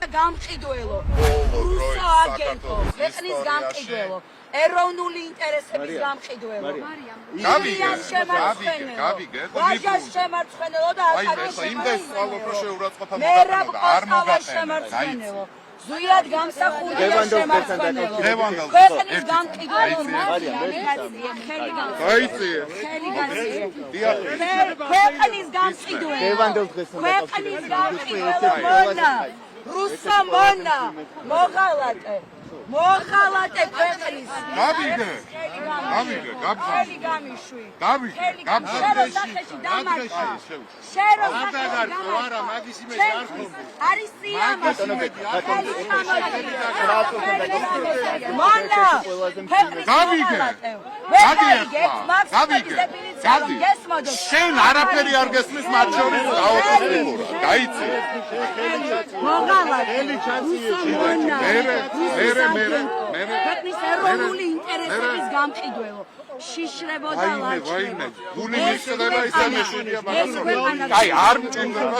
გამყიდველო რუსო აგენტო ქვეყნის გამყიდველო ეროვნული ინტერესების გამყიდველო გავიგე ვაჟას შემარცხენელო და იმდეს სწავლობ რომ შეურაცხყოფა არ მოგატანო ზუიად გამსახურდია შემარცხენელო ქვეყნის გამყიდველო ქვეყნის გამყიდველო ქვეყნის გამყიდველო რუსო მონა მოღალატე ქვეყნის გავიგე გამიშვი გავიგე არის სიამაყე მონა შენ არაფერი არ გესმის მათ შორის გაუწევია გაიცი მოღალატე ქვეყნის ეროვნული ინტერესების გამყიდველო შიშრებოდა ვაიმე გული მისწრება ისე მეშინია მაგრამ აი არ მჭირდება